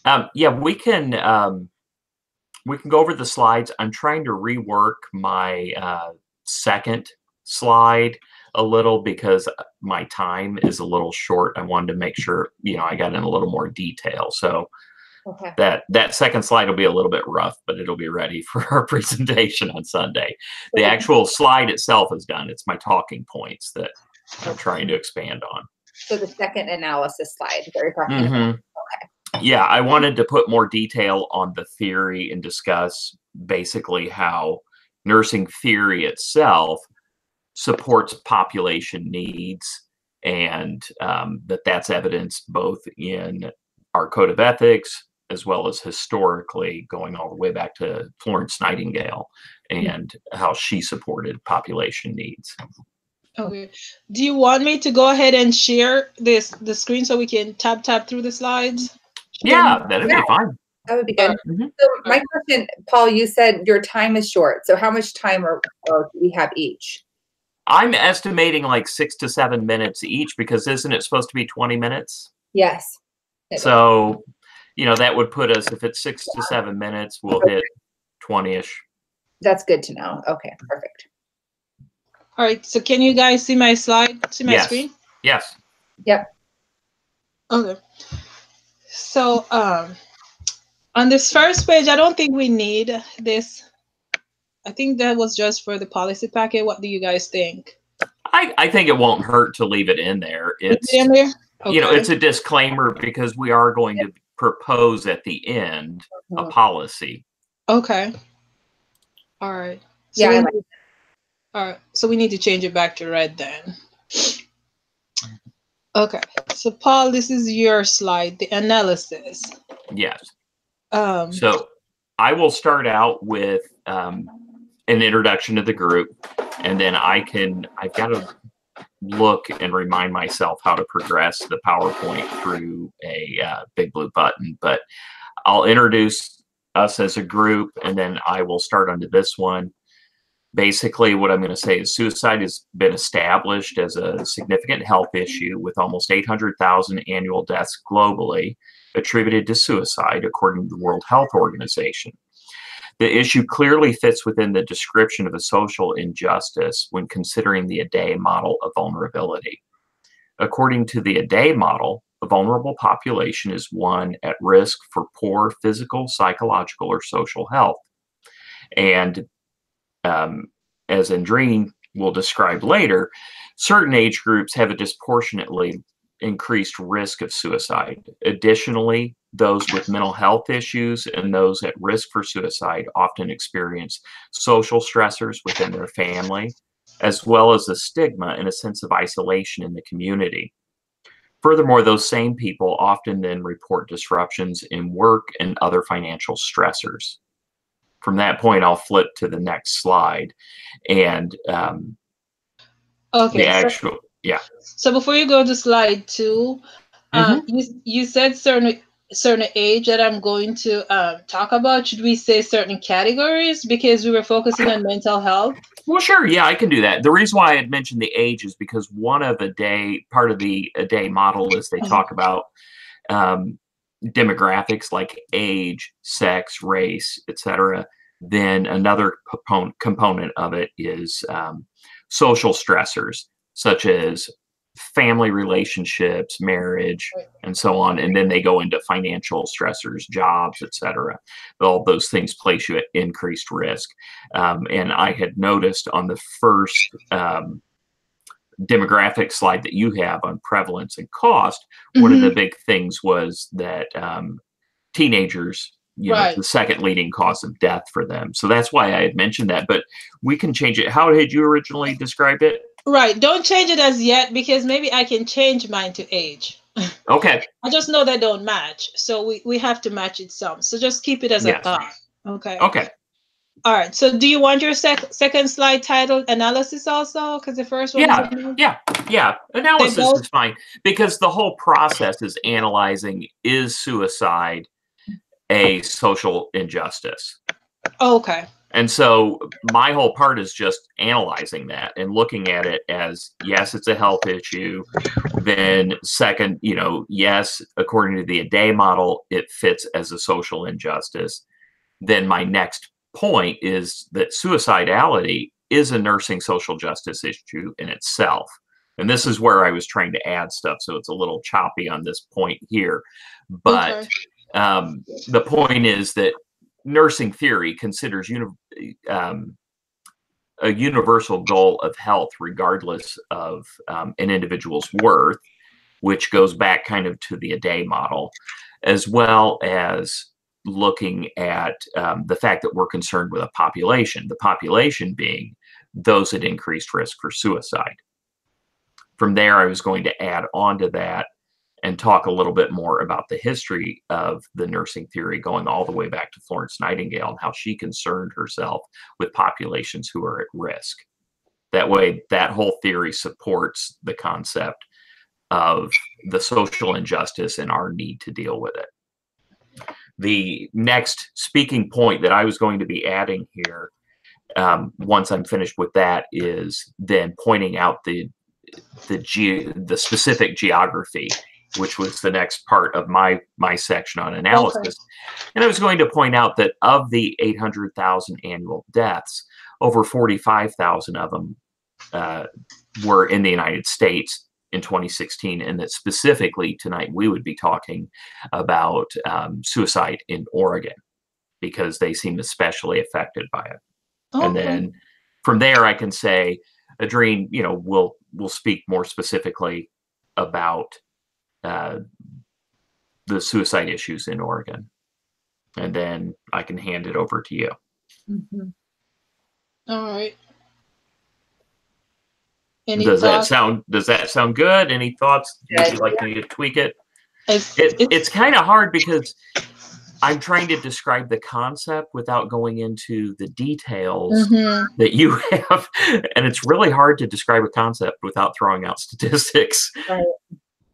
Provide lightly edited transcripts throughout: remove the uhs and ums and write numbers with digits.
Yeah, we can go over the slides. I'm trying to rework my second slide a little because my time is a little short. I wanted to make sure, I got in a little more detail. So Okay. that second slide will be a little bit rough, but it'll be ready for our presentation on Sunday. The actual slide itself is done. It's my talking points that I'm trying to expand on. So the second analysis slide that you're talking about. Okay. Yeah, I wanted to put more detail on the theory and discuss basically how nursing theory itself supports population needs, and that's evidenced both in our code of ethics as well as historically going all the way back to Florence Nightingale and how she supported population needs. Okay. Do you want me to go ahead and share the screen so we can tap through the slides? Yeah, that'd be fine. That would be good. So my question, Paul, you said your time is short. So how much time do we have each? I'm estimating like 6 to 7 minutes each, because isn't it supposed to be 20 minutes? Yes. So, that would put us, if it's 6 to 7 minutes, we'll hit 20-ish. That's good to know. Okay, perfect. All right. So can you guys see my slide? See my screen? Yes. Yep. Okay. So on this first page, I don't think we need this. I think that was just for the policy packet. What do you guys think? I think it won't hurt to leave it in there. It's in there? Okay. It's a disclaimer because we are going to propose at the end a policy. Okay. All right. So yeah. All right. So we need to change it back to red then. Okay. So Paul, this is your slide, the analysis. Yes. So I will start out with an introduction to the group, and then I've got to look and remind myself how to progress the PowerPoint through a big blue button. But I'll introduce us as a group, and then I will start onto this one. Basically, what I'm going to say is suicide has been established as a significant health issue, with almost 800,000 annual deaths globally attributed to suicide, according to the World Health Organization. The issue clearly fits within the description of a social injustice when considering the A-Day model of vulnerability. According to the A-Day model, a vulnerable population is one at risk for poor physical, psychological, or social health. And as Andreen will describe later, certain age groups have a disproportionately increased risk of suicide. Additionally, those with mental health issues and those at risk for suicide often experience social stressors within their family, as well as a stigma and a sense of isolation in the community. Furthermore, those same people often then report disruptions in work and other financial stressors. From that point, I'll flip to the next slide. And okay, the actual, yeah. So before you go to slide 2, you said certain age that I'm going to talk about. Should we say certain categories because we were focusing on mental health? Well, sure. Yeah, I can do that. The reason why I had mentioned the age is because one of part of the A-Day model is they talk about demographics like age, sex, race, etc. Then another component of it is social stressors, such as family relationships, marriage, and so on. And then they go into financial stressors, jobs, etc. All those things place you at increased risk. And I had noticed on the first demographic slide that you have on prevalence and cost, one of the big things was that teenagers, the second leading cause of death for them. So that's why I had mentioned that, but we can change it. How did you originally describe it? Right. Don't change it as yet, because maybe I can change mine to age. Okay. I just know they don't match. So we have to match it some. So just keep it as a thought. Okay. Okay. All right. So do you want your second slide titled analysis also? Because the first one Yeah. Analysis is fine, because the whole process is analyzing, is suicide a social injustice? Okay. And so my whole part is just analyzing that and looking at it as, yes, it's a health issue. Then second, yes, according to the A-Day model, it fits as a social injustice. Then my next point is that suicidality is a nursing social justice issue in itself. And this is where I was trying to add stuff, so it's a little choppy on this point here. But the point is that nursing theory considers a universal goal of health regardless of an individual's worth, which goes back kind of to the A-Day model, as well as looking at the fact that we're concerned with a population, the population being those at increased risk for suicide. From there, I was going to add on to that and talk a little bit more about the history of the nursing theory going all the way back to Florence Nightingale and how she concerned herself with populations who are at risk. That way, that whole theory supports the concept of the social injustice and our need to deal with it. The next speaking point that I was going to be adding here, once I'm finished with that, is then pointing out the specific geography, which was the next part of my section on analysis. Okay. And I was going to point out that of the 800,000 annual deaths, over 45,000 of them were in the United States in 2016, and that specifically tonight we would be talking about suicide in Oregon because they seem especially affected by it. Okay. And then from there I can say, Adrien, we'll speak more specifically about the suicide issues in Oregon, and then I can hand it over to you. Mm-hmm. All right. Does that sound good? Any thoughts? Would you like me to tweak it? It's kind of hard because I'm trying to describe the concept without going into the details that you have, and it's really hard to describe a concept without throwing out statistics. Right.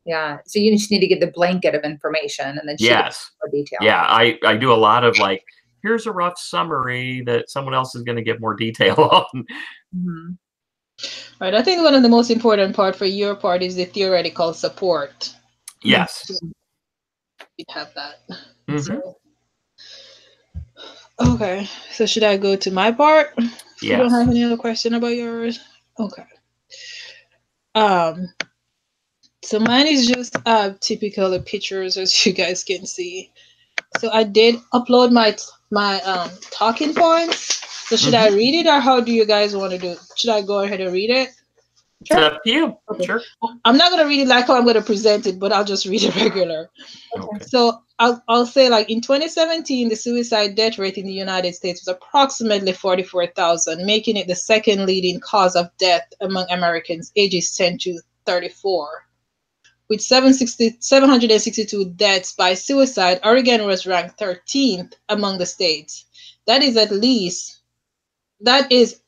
Yeah. So you just need to get the blanket of information and then yes, more detail. Yeah, I do a lot of like, here's a rough summary that someone else is going to give more detail on. Mm-hmm. Right. I think one of the most important part for your part is the theoretical support. Yes. We have that. Mm-hmm. So, okay. So should I go to my part? Yes. You don't have any other question about yours? Okay. So mine is just typical pictures, as you guys can see. So I did upload my talking points. So should I read it, or how do you guys want to do it? Should I go ahead and read it? Sure. It's up to you. Okay. Sure. I'm not going to read it like how I'm going to present it, but I'll just read it regular. Okay. So I'll say, like, in 2017, the suicide death rate in the United States was approximately 44,000, making it the second leading cause of death among Americans ages 10 to 34. With 762 deaths by suicide, Oregon was ranked 13th among the states. That is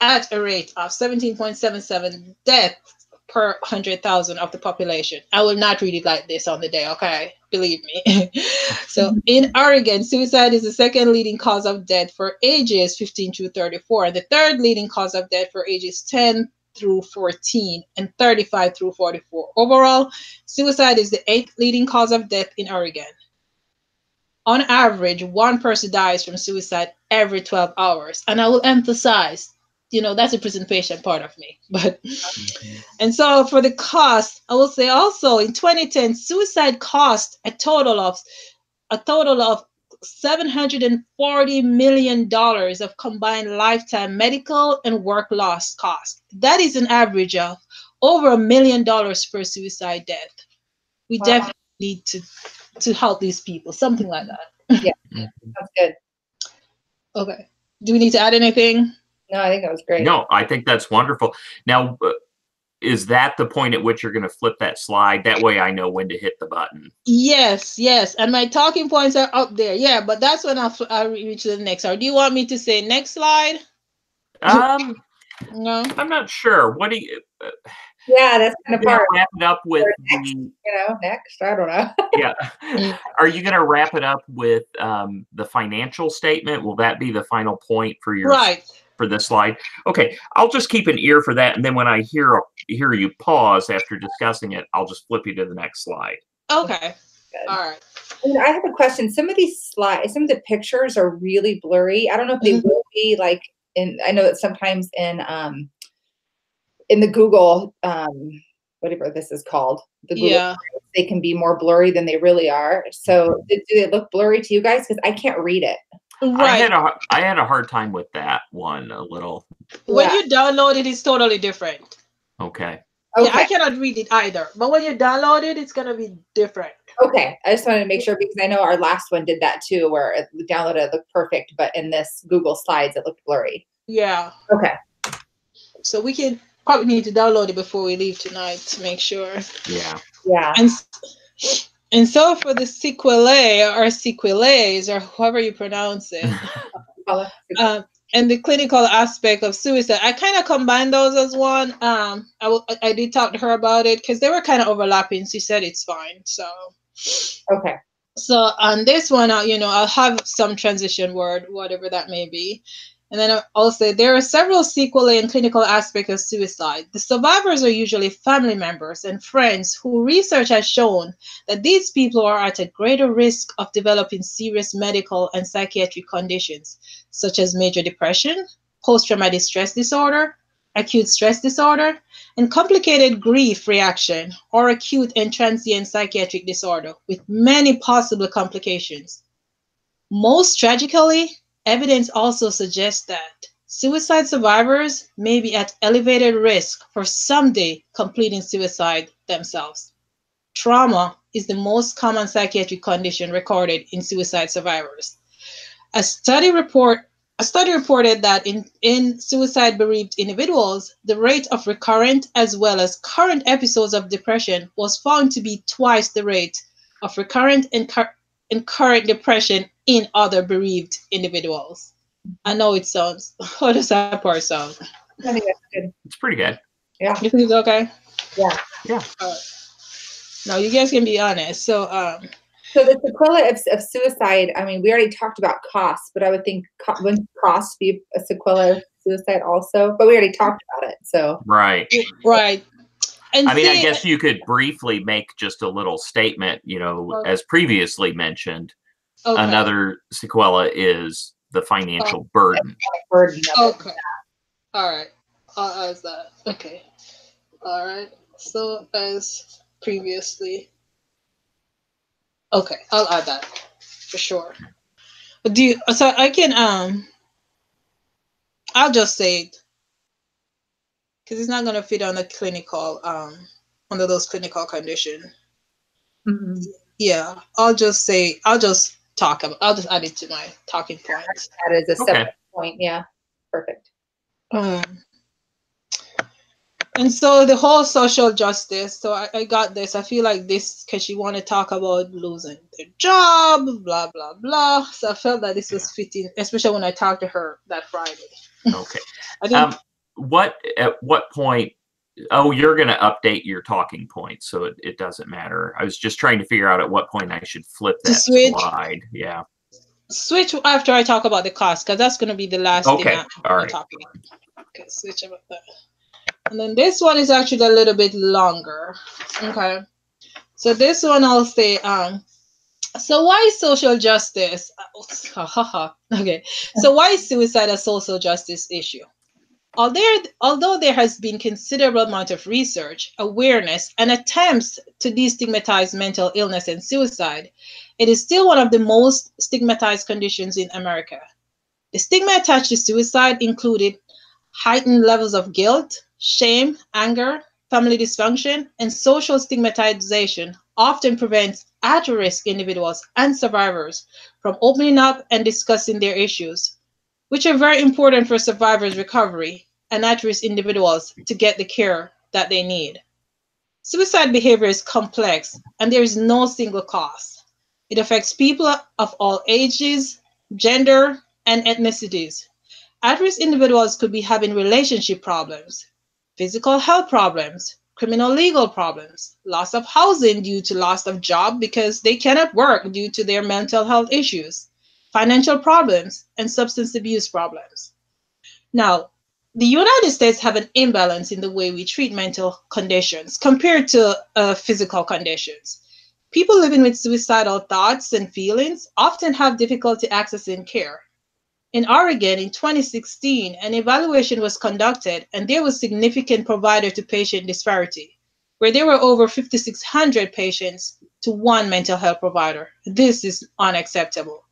at a rate of 17.77 deaths per 100,000 of the population. I will not read it like this on the day, okay? Believe me. So in Oregon, suicide is the second leading cause of death for ages 15 to 34, and the third leading cause of death for ages 10 through 14 and 35 through 44. Overall, suicide is the 8th leading cause of death in Oregon. On average, one person dies from suicide every 12 hours. And I will emphasize, that's a presentation part of me. But and so for the cost, I will say also in 2010, suicide cost a total of $740 million of combined lifetime medical and work loss costs. That is an average of over $1 million per suicide death. We definitely need to help these people, something like that. Yeah, that's good. Okay. Do we need to add anything? No, I think that was great. No, I think that's wonderful. Now, is that the point at which you're going to flip that slide? That way I know when to hit the button. Yes. And my talking points are up there. Yeah, but that's when I'll reach the next. Or do you want me to say next slide? No. I'm not sure. What do you... Yeah, that's kind of part. Wrap it up with next. I don't know. Yeah. Are you going to wrap it up with the financial statement? Will that be the final point for your for this slide? Okay, I'll just keep an ear for that, and then when I hear you pause after discussing it, I'll just flip you to the next slide. Okay. Good. All right. And I have a question. Some of these slides, some of the pictures are really blurry. I don't know if they will be like I know that sometimes in the Google, whatever this is called, the Google, they can be more blurry than they really are. So do they look blurry to you guys? Because I can't read it. Right. I had a hard time with that one a little. When you download it, it's totally different. Okay. Yeah, I cannot read it either. But when you download it, it's gonna be different. Okay. I just wanted to make sure because I know our last one did that too, where it downloaded it looked perfect, but in this Google Slides it looked blurry. Yeah. Okay. So we can probably need to download it before we leave tonight to make sure. Yeah. Yeah. And so for the sequelae or sequelaes or however you pronounce it, and the clinical aspect of suicide, I kind of combined those as one. I did talk to her about it because they were kind of overlapping. She said it's fine. So. Okay. So on this one, I'll have some transition word, whatever that may be. And then I'll say there are several sequelae and clinical aspects of suicide. The survivors are usually family members and friends who research has shown that these people are at a greater risk of developing serious medical and psychiatric conditions, such as major depression, post-traumatic stress disorder, acute stress disorder, and complicated grief reaction or acute and transient psychiatric disorder with many possible complications. Most tragically, evidence also suggests that suicide survivors may be at elevated risk for someday completing suicide themselves. Trauma is the most common psychiatric condition recorded in suicide survivors. A study reported that in suicide-bereaved individuals, the rate of recurrent as well as current episodes of depression was found to be twice the rate of recurrent and current depression in other bereaved individuals. I know it sounds, how does that part sound? I think that's good. It's pretty good. Yeah. You think it's okay? Yeah. Yeah. Now you guys can be honest. So the sequela of suicide, I mean, we already talked about costs, but I would think wouldn't cost be a sequela of suicide also? But we already talked about it, so. Right. Right. And I mean, I guess you could briefly make just a little statement, as previously mentioned. Okay. Another sequela is the financial burden. Okay. All right. I'll add that. Okay. All right. So as previously. Okay, I'll add that for sure. But so I can I'll just say it because it's not gonna fit on the clinical under those clinical conditions. Mm-hmm. Yeah, I'll just add it to my talking points. That is a separate point. Yeah, perfect. And so the whole social justice, so I got this. I feel like this because you want to talk about losing their job, blah, blah, blah. So I felt that this was fitting, especially when I talked to her that Friday. Okay. At what point, you're going to update your talking points, so it doesn't matter. I was just trying to figure out at what point I should flip that slide. Yeah. Switch after I talk about the cost, because that's going to be the last thing I'm talking about. Okay, switch about that. And then this one is actually a little bit longer. Okay. So this one I'll say, so why is social justice? Okay. So why is suicide a social justice issue? Although there has been considerable amount of research, awareness, and attempts to destigmatize mental illness and suicide, it is still one of the most stigmatized conditions in America. The stigma attached to suicide included heightened levels of guilt, shame, anger, family dysfunction, and social stigmatization often prevents at-risk individuals and survivors from opening up and discussing their issues, which are very important for survivors' recovery and at-risk individuals to get the care that they need. Suicide behavior is complex, and there is no single cause. It affects people of all ages, gender, and ethnicities. At-risk individuals could be having relationship problems, physical health problems, criminal legal problems, loss of housing due to loss of job because they cannot work due to their mental health issues, financial problems, and substance abuse problems. Now, the United States have an imbalance in the way we treat mental conditions compared to physical conditions. People living with suicidal thoughts and feelings often have difficulty accessing care. In Oregon in 2016, an evaluation was conducted and there was significant provider to patient disparity, where there were over 5,600 patients to one mental health provider. This is unacceptable.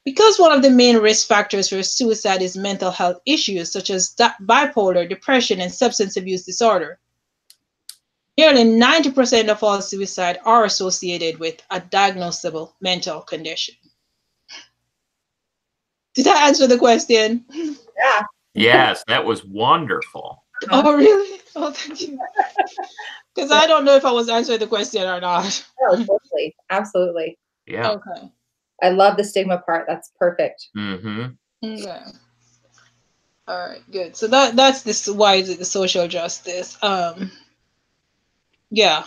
Because one of the main risk factors for suicide is mental health issues such as bipolar, depression, and substance abuse disorder, nearly 90% of all suicide are associated with a diagnosable mental condition. Did that answer the question? Yeah. Yes, that was wonderful. Oh, really? Oh, thank you. Because I don't know if I was answering the question or not. Oh, totally. Absolutely. Yeah. Okay. I love the stigma part. That's perfect. Mm-hmm. Okay. All right, good. So that's this, why is it the social justice? Yeah.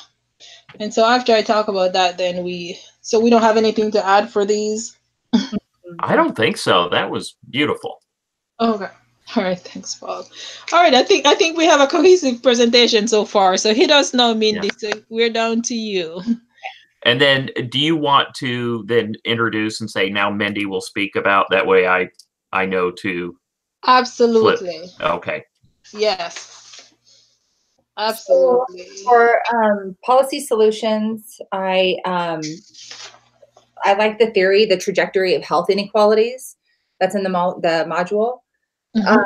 And so after I talk about that, then we don't have anything to add for these. I don't think so. That was beautiful. Okay. All right, thanks, Paul. All right, I think we have a cohesive presentation so far. So hit us now, Mindy. Yeah. So we're down to you. And then do you want to then introduce and say, now Mindy will speak about, that way I know to Absolutely. flip. Okay. Yes. Absolutely. So for policy solutions, I like the theory, the trajectory of health inequalities. That's in the module. Mm-hmm.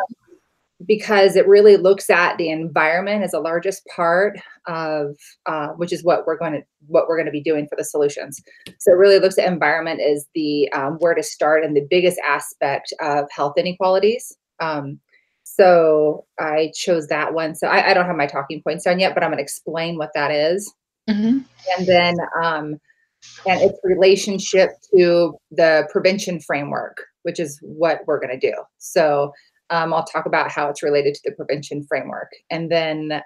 Because it really looks at the environment as the largest part of, which is what we're going to be doing for the solutions. So it really looks at environment as the where to start and the biggest aspect of health inequalities. So I chose that one. So I don't have my talking points done yet, but I'm going to explain what that is. Mm-hmm. And then and its relationship to the prevention framework, which is what we're going to do. So I'll talk about how it's related to the prevention framework, and then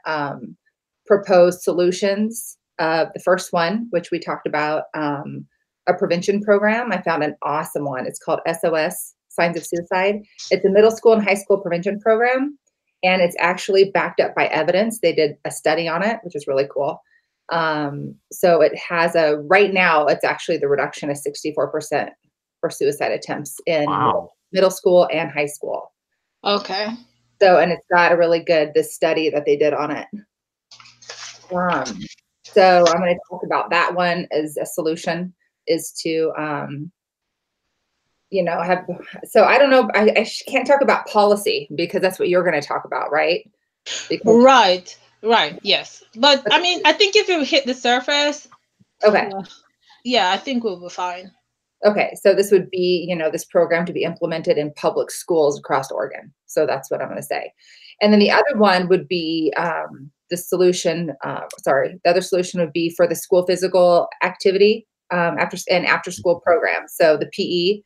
proposed solutions. The first one, which we talked about, a prevention program. I found an awesome one. It's called SOS, Signs of Suicide. It's a middle school and high school prevention program, and it's actually backed up by evidence. They did a study on it, which is really cool. So it has right now, it's actually the reduction of 64% for suicide attempts in middle school and high school. Okay. So, and it's got a really good, this study that they did on it. So I'm going to talk about that one as a solution, is to, so I don't know, I can't talk about policy because that's what you're going to talk about, right? Right, yes. But I mean, I think if you hit the surface, okay. Yeah, I think we'll be fine. Okay, so this would be, this program to be implemented in public schools across Oregon. So that's what I'm going to say. And then the other one would be the other solution would be for the school physical activity after school programs. So the PE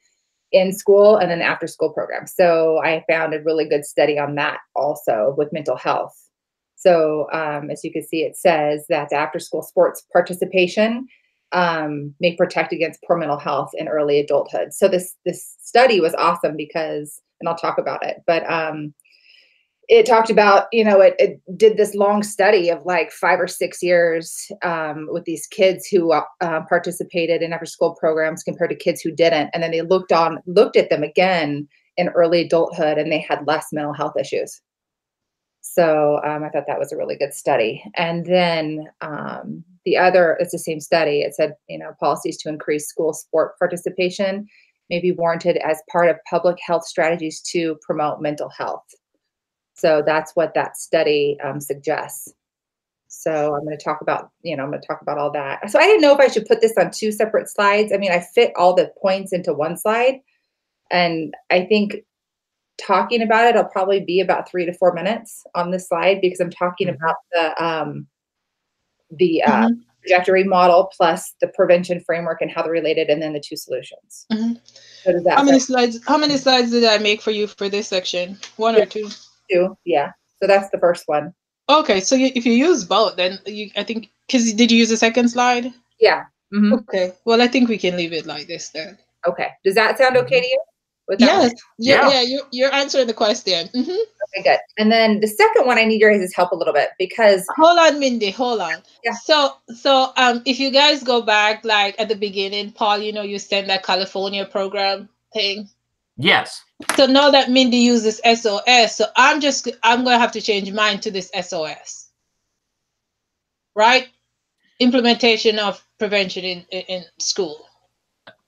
in school and then after school program. So I found a really good study on that also with mental health. So as you can see, it says that the after school sports participation may protect against poor mental health in early adulthood. So this study was awesome because, and I'll talk about it, but it talked about, it did this long study of like 5 or 6 years with these kids who participated in after school programs compared to kids who didn't. And then they looked at them again in early adulthood, and they had less mental health issues. So I thought that was a really good study. And then the other, it's the same study. It said, policies to increase school sport participation may be warranted as part of public health strategies to promote mental health. So that's what that study suggests. So I'm going to talk about, all that. So I didn't know if I should put this on 2 separate slides. I mean, I fit all the points into one slide, and I think talking about it, I'll probably be about 3 to 4 minutes on this slide because I'm talking about the trajectory model plus the prevention framework and how they're related, and then the 2 solutions. Mm-hmm. So does that How many slides did I make for you for this section? 1 or 2? 2, yeah. So that's the first one. Okay, so if you use both, then I think, because did you use the second slide? Yeah. Mm-hmm. Okay. Well, I think we can leave it like this then. Okay. Does that sound okay to you? With that Yes. one? Yeah. You're answering the question. Mm-hmm. Okay, good. And then the second one, I need your guys' help a little bit because. Hold on, Mindy. Hold on. Yeah. So if you guys go back, like at the beginning, Paul, you sent that California program thing. Yes. So now that Mindy uses SOS, so I'm gonna have to change mine to this SOS. Right? Implementation of prevention in school.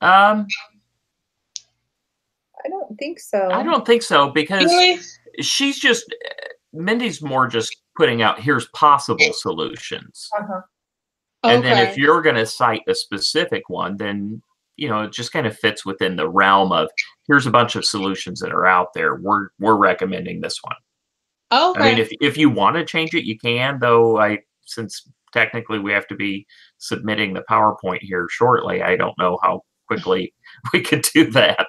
I don't think so. I don't think so, because really? Mindy's more just putting out, here's possible solutions. Uh-huh. And then if you're going to cite a specific one, then, it just kind of fits within the realm of, here's a bunch of solutions that are out there. We're recommending this one. Okay. I mean, if you want to change it, you can, though since technically we have to be submitting the PowerPoint here shortly, I don't know how quickly we could do that.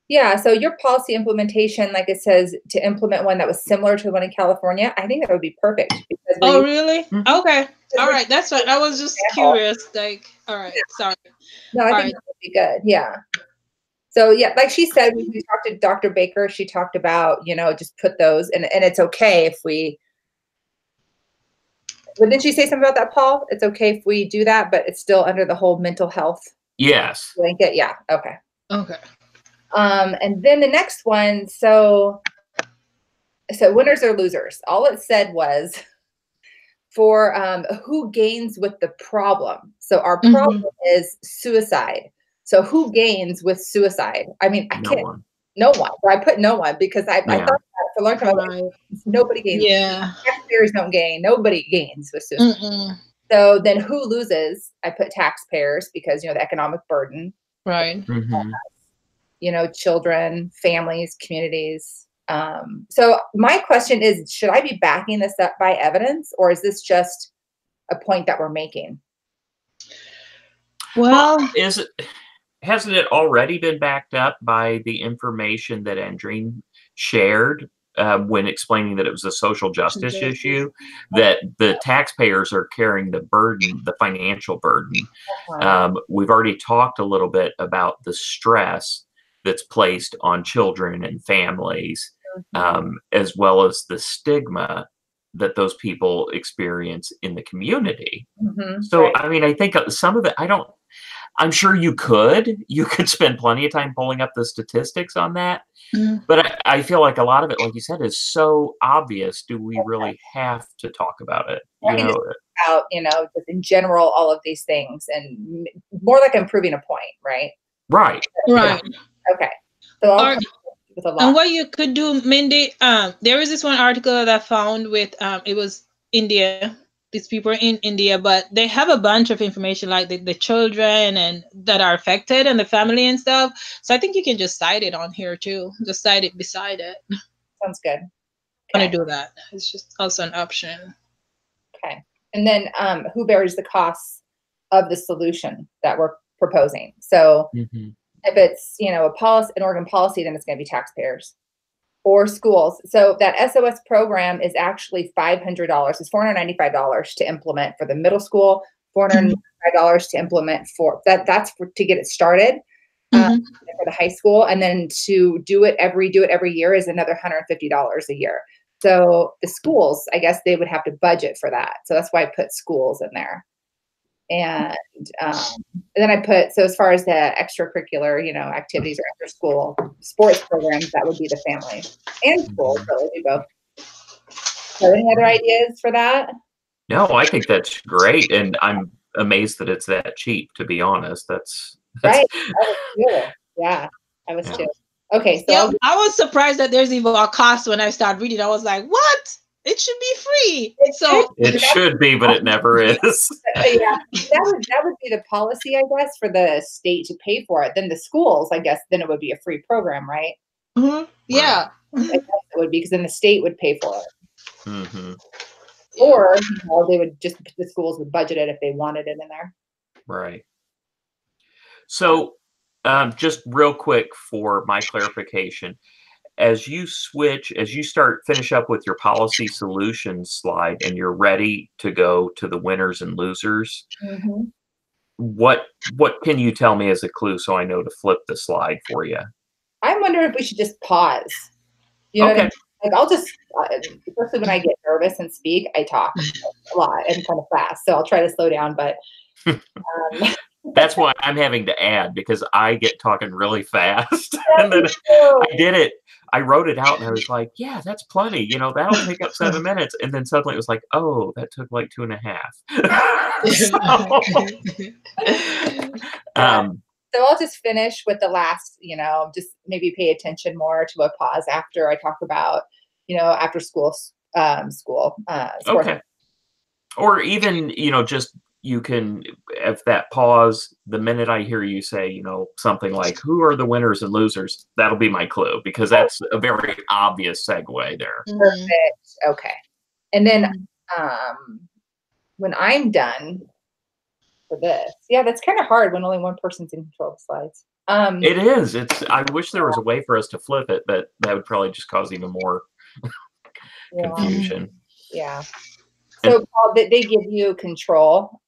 Yeah, so your policy implementation, like it says, to implement one that was similar to the one in California, I think that would be perfect. Oh, really? Okay. All right. That's fine. I was just curious. Like, all right. Sorry. No, I think that would be good. Yeah. So, yeah, like she said, when we talked to Dr. Baker, she talked about, just put those, and it's okay if we, but didn't she say something about that, Paul? It's okay if we do that, but it's still under the whole mental health Yes. blanket. Yeah. Okay. Okay. And then the next one, so winners or losers. All it said was for who gains with the problem. So our problem is suicide. So who gains with suicide? I mean, I can't. No one. So I put no one because I thought that for a long time. Like, nobody gains. Yeah. Taxpayers don't gain. Nobody gains with suicide. So then who loses? I put taxpayers because, the economic burden. Right. Children, families, communities. So my question is, should I be backing this up by evidence, or is this just a point that we're making? Well, hasn't it already been backed up by the information that Andreen shared when explaining that it was a social justice issue, that the taxpayers are carrying the burden, the financial burden? We've already talked a little bit about the stress that's placed on children and families, as well as the stigma that those people experience in the community. So, I mean, I think some of it, I'm sure you could spend plenty of time pulling up the statistics on that. But I feel like a lot of it, like you said, is so obvious. Do we really have to talk about it? About, just in general, all of these things, and more like I'm proving a point, right? Right. Right. Yeah. Okay. So I'll with a lot. And what you could do, Mindy, there was this one article that I found with, it was India. These people are in India, but they have a bunch of information, like the children and that are affected and the family and stuff. So I think you can just cite it on here too. Just cite it beside it. Sounds good. I'm gonna do that. It's just also an option. Okay. And then who bears the costs of the solution that we're proposing? So if it's, an Oregon policy, then it's going to be taxpayers or schools. So that SOS program is actually $500. It's $495 to implement for the middle school, $495 to implement for that's to get it started for the high school. And then to do it every year is another $150 a year. So the schools, I guess they would have to budget for that. So that's why I put schools in there. And then I put, so as far as the extracurricular, activities or after school sports programs, that would be the family and schools. So we both. So any other ideas for that? No, I think that's great. And I'm amazed that it's that cheap, to be honest. That's right. I was too. Yeah, I was too. Okay. So I was surprised that there's even a cost when I started reading. I was like, what? It should be free. It should be, but it never is. Yeah, that would be the policy, I guess, for the state to pay for it. Then the schools, I guess, then it would be a free program, right? Yeah, I guess it would be, because then the state would pay for it. Or they would just, the schools would budget it if they wanted it in there. Right. So, just real quick for my clarification. as you finish up with your policy solutions slide and you're ready to go to the winners and losers, what can you tell me as a clue so I know to flip the slide for you? I'm wondering if we should just pause. You know what I mean? Like I'll just, especially when I get nervous and speak, I talk a lot and kind of fast. So I'll try to slow down, but that's why I'm having to add, because I get talking really fast. And then I wrote it out and I was like, yeah, that's plenty. You know, that'll take up 7 minutes. And then suddenly it was like, oh, that took like 2.5. So I'll just finish with the last, just maybe pay attention more to a pause after I talk about, after school, okay. Or even, just you can, if that pause, the minute I hear you say, something like, who are the winners and losers? That'll be my clue, because that's a very obvious segue there. Perfect. Okay. And then when I'm done for this, that's kind of hard when only one person's in control of the slides. It is. I wish there was a way for us to flip it, but that would probably just cause even more confusion. Yeah. So, Paul, they give you control.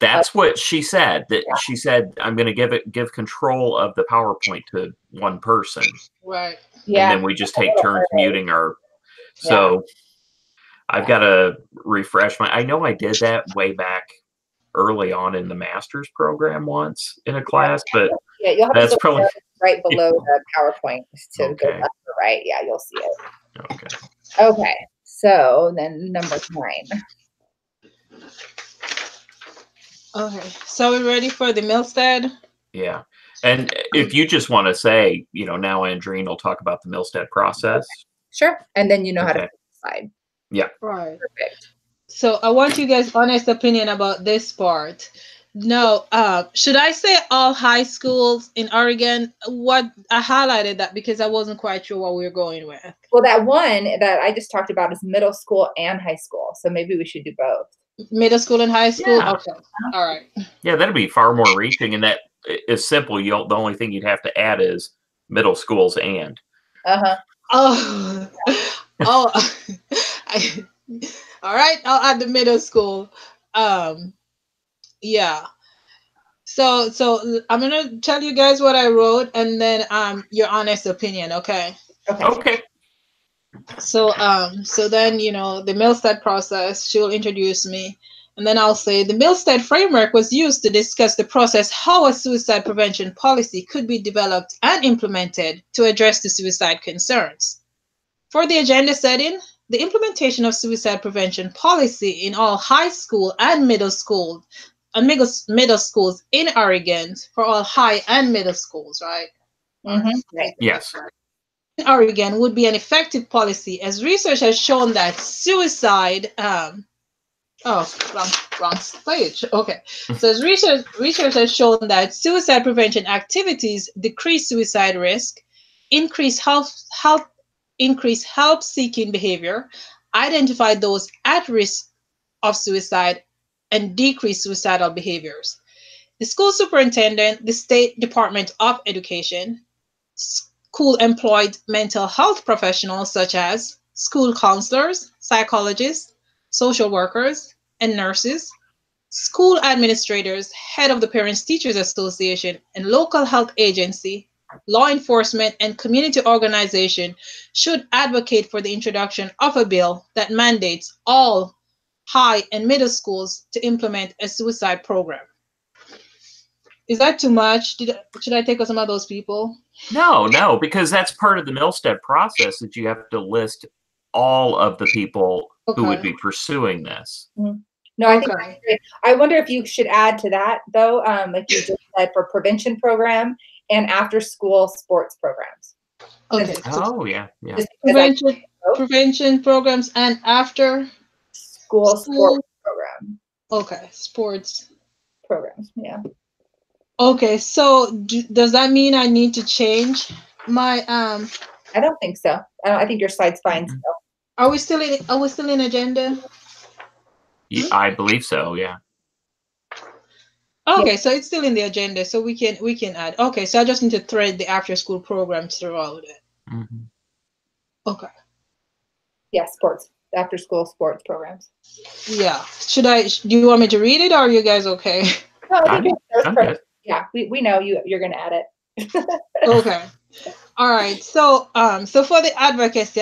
That's what she said. She said, I'm going to give control of the PowerPoint to one person. Right. Yeah. And then we just take turns muting our. So I've got to refresh I know I did that way back early on in the master's program once in a class, but you'll have that's to probably right below the PowerPoint to go left or right. Yeah, you'll see it. Okay. So then number 9. Okay. So we're ready for the Milstead? Yeah. And if you just want to say, now Andreen will talk about the Milstead process. Okay. Sure. And then how to decide. Yeah. Right. Perfect. So I want you guys' honest opinion about this part. No, should I say all high schools in Oregon? What I highlighted that because I wasn't quite sure what we were going with. Well, that one that I just talked about is middle school and high school. So maybe we should do both. Middle school and high school? Yeah. Okay. All right. Yeah, that'd be far more reaching, and that is simple. The only thing you'd have to add is middle schools and. Oh. All right, I'll add the middle school. Yeah. So I'm gonna tell you guys what I wrote, and then your honest opinion. Okay. Okay. So then the Milstead process. She'll introduce me, and then I'll say the Milstead framework was used to discuss the process how a suicide prevention policy could be developed and implemented to address the suicide concerns. For the agenda setting, the implementation of suicide prevention policy in all high school and middle schools in Oregon for all high and middle schools, right? Right. Yes. In Oregon would be an effective policy as research has shown that suicide. Wrong page. Okay. So as research has shown that suicide prevention activities decrease suicide risk, increase help-seeking behavior, identify those at risk of suicide, and decrease suicidal behaviors. The school superintendent, the State Department of Education, school-employed mental health professionals such as school counselors, psychologists, social workers, and nurses, school administrators, head of the Parents-Teachers Association, and local health agency, law enforcement, and community organization should advocate for the introduction of a bill that mandates all high and middle schools to implement a suicide program. Is that too much? Should I take some of those people? No, because that's part of the Milstead process that you have to list all of the people who would be pursuing this. No, I think I wonder if you should add to that though, like you just said, for prevention program and after school sports programs. Okay. Oh yeah. Prevention programs and after school sports program. Okay, sports programs. Yeah. Okay, so does that mean I need to change my I don't think so. I think your slide's fine still. Are we still in agenda? Yeah, I believe so, yeah. Okay, so it's still in the agenda, so we can add. Okay, so I just need to thread the after school programs throughout it. Mm-hmm. Okay. Yeah, sports, after school sports programs. Yeah. Do you want me to read it, or are you guys okay? No, I think I'm good. yeah, we know you're going to add it. Okay. All right. So so for the advocacy,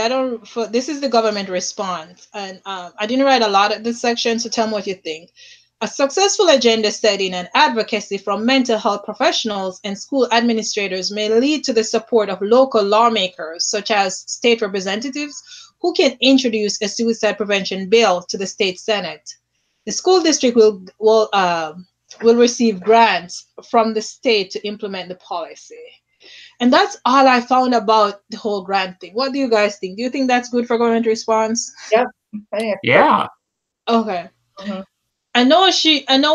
this is the government response, and I didn't write a lot at this section, so tell me what you think. A successful agenda setting and advocacy from mental health professionals and school administrators may lead to the support of local lawmakers, such as state representatives, who can introduce a suicide prevention bill to the state Senate. The school district will receive grants from the state to implement the policy. And that's all I found about the whole grant thing. What do you guys think? Do you think that's good for government response? Yep. I think Yeah. Okay. Mm-hmm. I know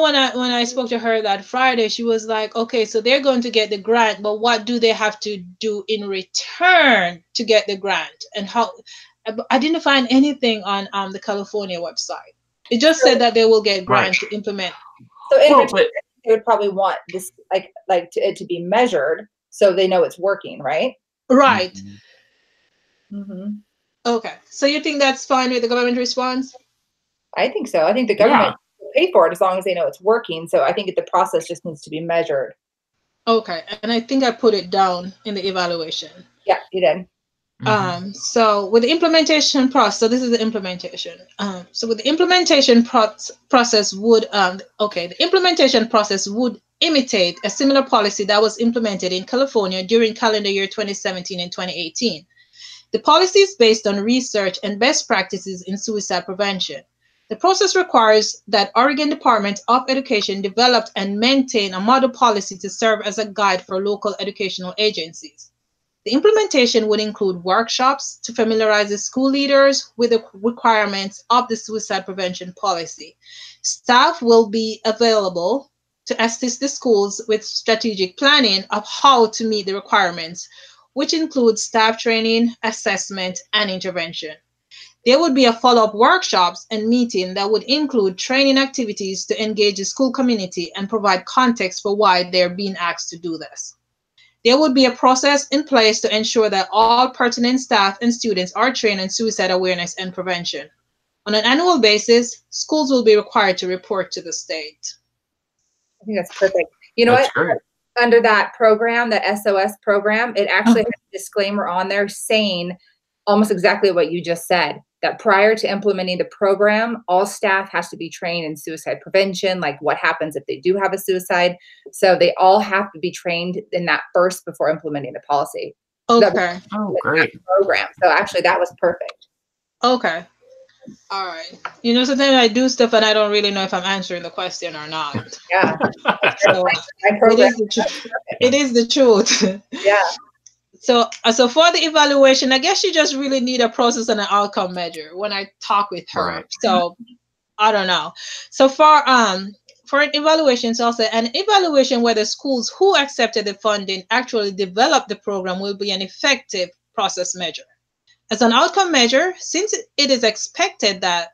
when I spoke to her that Friday, she was like, okay, so they're going to get the grant, but what do they have to do in return to get the grant? And how I didn't find anything on the California website. It just said that they will get grants to implement. So in return, they would probably want this it to be measured so they know it's working, right? Right. Mm-hmm. Okay. So you think that's fine with the government response? I think so. I think the government will pay for it as long as they know it's working. So I think the process just needs to be measured. Okay. And I think I put it down in the evaluation. Yeah, you did. So with the implementation process, so this is the implementation. So with the implementation process the implementation process would imitate a similar policy that was implemented in California during calendar year 2017 and 2018. The policy is based on research and best practices in suicide prevention. The process requires that Oregon Department of Education develop and maintain a model policy to serve as a guide for local educational agencies. The implementation would include workshops to familiarize the school leaders with the requirements of the suicide prevention policy. Staff will be available to assist the schools with strategic planning of how to meet the requirements, which includes staff training, assessment, and intervention. There would be a follow-up workshops and meeting that would include training activities to engage the school community and provide context for why they're being asked to do this. There would be a process in place to ensure that all pertinent staff and students are trained in suicide awareness and prevention. On an annual basis, schools will be required to report to the state. I think that's perfect. You know what? Great. Under that program, that SOS program, it actually has a disclaimer on there saying almost exactly what you just said, that prior to implementing the program, all staff has to be trained in suicide prevention, like what happens if they do have a suicide. So they all have to be trained in that first before implementing the policy. Okay. Oh, great. Program. So actually that was perfect. Okay. All right. You know, sometimes I do stuff and I don't really know if I'm answering the question or not. Yeah. So it is the truth. Yeah. So for the evaluation, I guess you just really need a process and an outcome measure when I talk with her. Right. So I don't know. So for an evaluation, so also an evaluation whether schools who accepted the funding actually developed the program will be an effective process measure. As an outcome measure, since it is expected that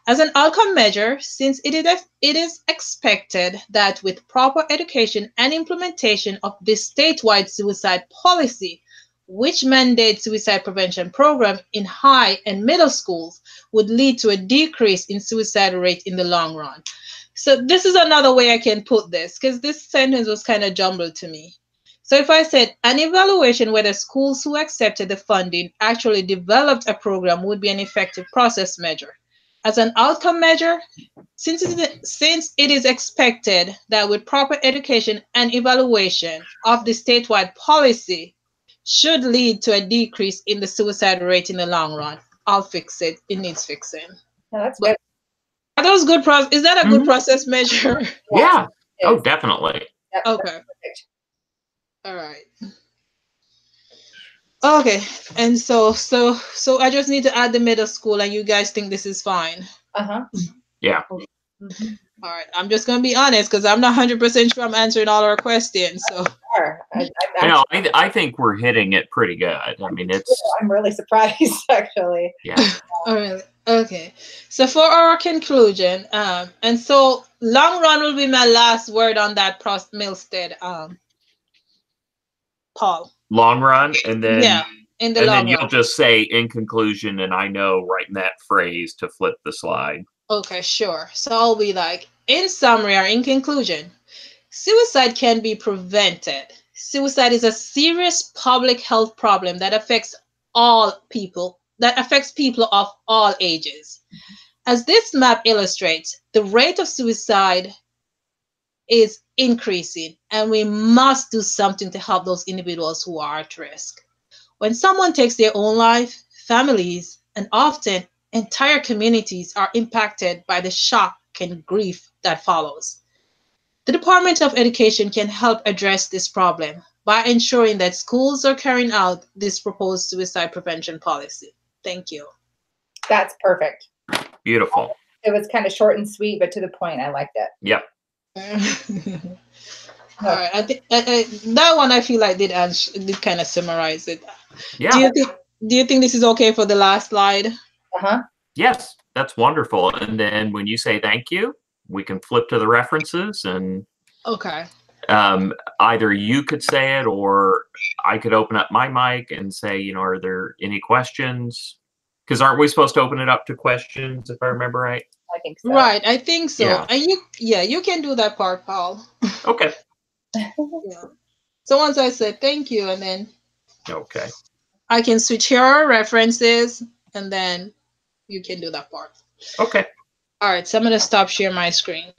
as an outcome measure, since it is expected that with proper education and implementation of this statewide suicide policy, which mandates suicide prevention program in high and middle schools, would lead to a decrease in suicide rate in the long run. So this is another way I can put this, because this sentence was kind of jumbled to me. So if I said an evaluation whether schools who accepted the funding actually developed a program would be an effective process measure. As an outcome measure, since it is expected that with proper education and evaluation of the statewide policy should lead to a decrease in the suicide rate in the long run. I'll fix it. It needs fixing. No, that's good. Are those good is that a good process measure? Yeah. Oh, definitely. Yep, okay. All right. Okay, and so I just need to add the middle school, and you guys think this is fine? Yeah. Mm-hmm. All right, I'm just gonna be honest because I'm not 100% sure I'm answering all our questions. So. Sure. I think we're hitting it pretty good. I mean, I'm really surprised, actually. Yeah. All right. Okay. So for our conclusion, and so long run will be my last word on that Milstead Paul. Long run, and then yeah, in the long then run. you'll just say in conclusion, and I know right in that phrase to flip the slide. Okay, sure. So I'll be like, in summary or in conclusion, suicide can be prevented. Suicide is a serious public health problem that affects people of all ages. As this map illustrates, the rate of suicide is increasing, and we must do something to help those individuals who are at risk. When someone takes their own life, families, and often entire communities are impacted by the shock and grief that follows. The Department of Education can help address this problem by ensuring that schools are carrying out this proposed suicide prevention policy. Thank you. That's perfect. Beautiful. It was kind of short and sweet, but to the point. I liked it. Yep. All right. I think that one I feel like did kind of summarize it. Yeah. Do you think this is okay for the last slide? Uh-huh. Yes, that's wonderful. And then when you say thank you, we can flip to the references, and okay. Either you could say it, or I could open up my mic and say, are there any questions? Because aren't we supposed to open it up to questions, if I remember right? I think so. Right, I think so. Yeah. And you can do that part, Paul. Okay. Yeah. So once I said thank you, and then Okay. I can switch here references, and then you can do that part. Okay. All right, so I'm gonna stop sharing my screen.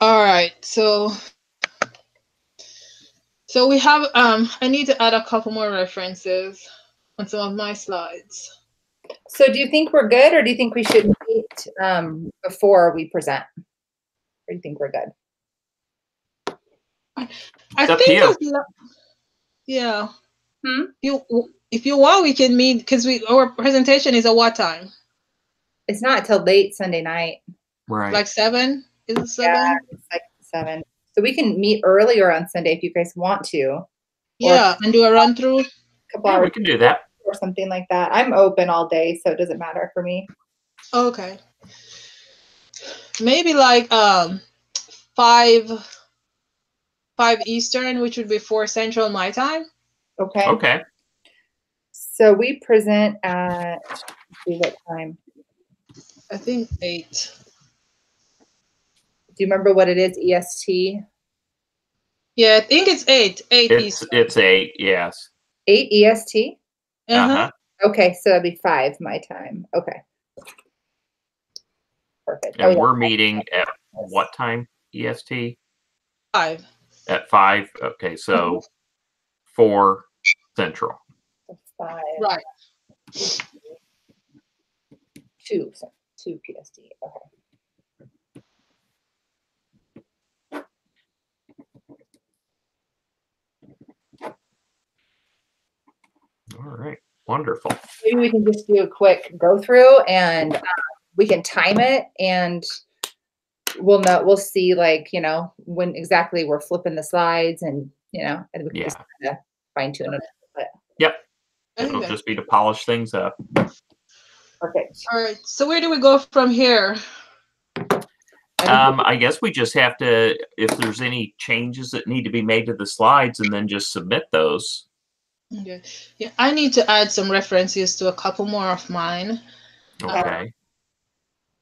All right, so we have I need to add a couple more references on some of my slides. So do you think we're good, or do you think we should meet before we present? Or do you think we're good? I think yeah. If you want, we can meet, because our presentation is at what time? It's not till late Sunday night. Right. Like 7? Is it 7? Yeah, it's like 7. So we can meet earlier on Sunday if you guys want to. Yeah, and do a run through. Couple hours. We can do that. Or something like that. I'm open all day, so it doesn't matter for me. Okay. Maybe like 5 Eastern, which would be 4 Central my time. Okay. Okay. So we present at, let's see what time. I think 8. Do you remember what it is? EST? Yeah, I think it's 8. 8 Eastern. It's 8, yes. 8 EST? Uh-huh. Okay, so that'd be 5 my time. Okay. Perfect. And we're meeting at what time, EST? 5. At 5? Okay, so 4 Central. 5. Right. 2 PST. Okay. All right. Wonderful. Maybe we can just do a quick go through, and we can time it, and we'll see, like, when exactly we're flipping the slides, and and we can just kind of fine tune it. Yep. It'll just be to polish things up. Perfect. All right. So where do we go from here? I guess we just have to, if there's any changes that need to be made to the slides, and then just submit those. Okay. Yeah, I need to add some references to a couple more of mine. Okay.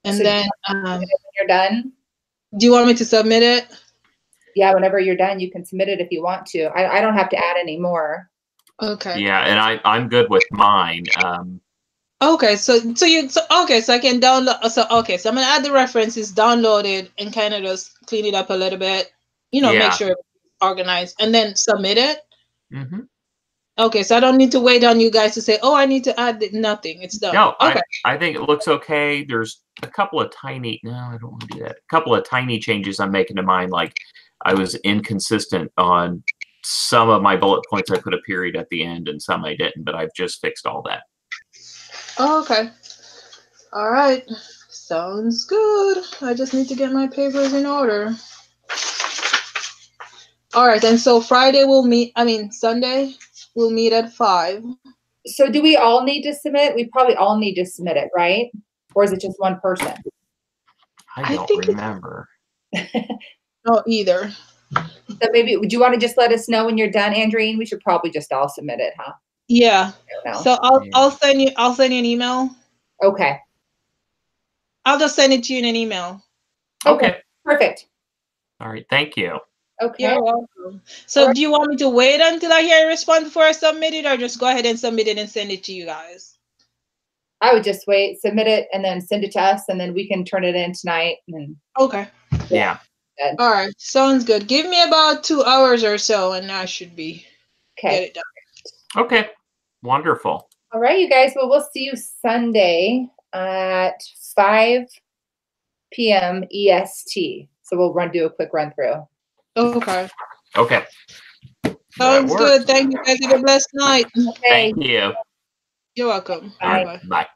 And so then when you're done. Do you want me to submit it? Yeah, whenever you're done, you can submit it if you want to. I don't have to add any more. Okay. Yeah, and I'm good with mine. Okay, so I can download. So I'm gonna add the references, download it, and kind of just clean it up a little bit. Make sure it's organized, and then submit it. Mm-hmm. Okay, so I don't need to wait on you guys to say, "Oh, I need to add nothing." It's done. No, okay. I think it looks okay. There's a couple of tiny. No, I don't want to do that. A couple of tiny changes I'm making to mine. Like I was inconsistent on some of my bullet points. I put a period at the end, and some I didn't. But I've just fixed all that. Oh, okay. All right. Sounds good. I just need to get my papers in order. All right, and so Sunday we'll meet at 5. So do we all need to submit? We probably all need to submit it, right? Or is it just one person? I don't remember. No, either. So maybe, would you want to just let us know when you're done, Andreen? We should probably just all submit it, huh? Yeah. So I'll send you an email. Okay. I'll just send it to you in an email. Okay. Perfect. All right. Thank you. Okay. You're welcome. So do you want me to wait until I hear a response before I submit it, or just go ahead and submit it and send it to you guys? I would just wait, submit it, and then send it to us, and then we can turn it in tonight. And okay. Yeah. All right. Sounds good. Give me about 2 hours or so, and I should be get it done. Okay. Wonderful. All right, you guys. Well, we'll see you Sunday at 5 p.m. EST. So we'll do a quick run through. Okay. Okay. Sounds good. Thank you guys. Have a blessed night. Okay. Thank you. You're welcome. Bye. Bye.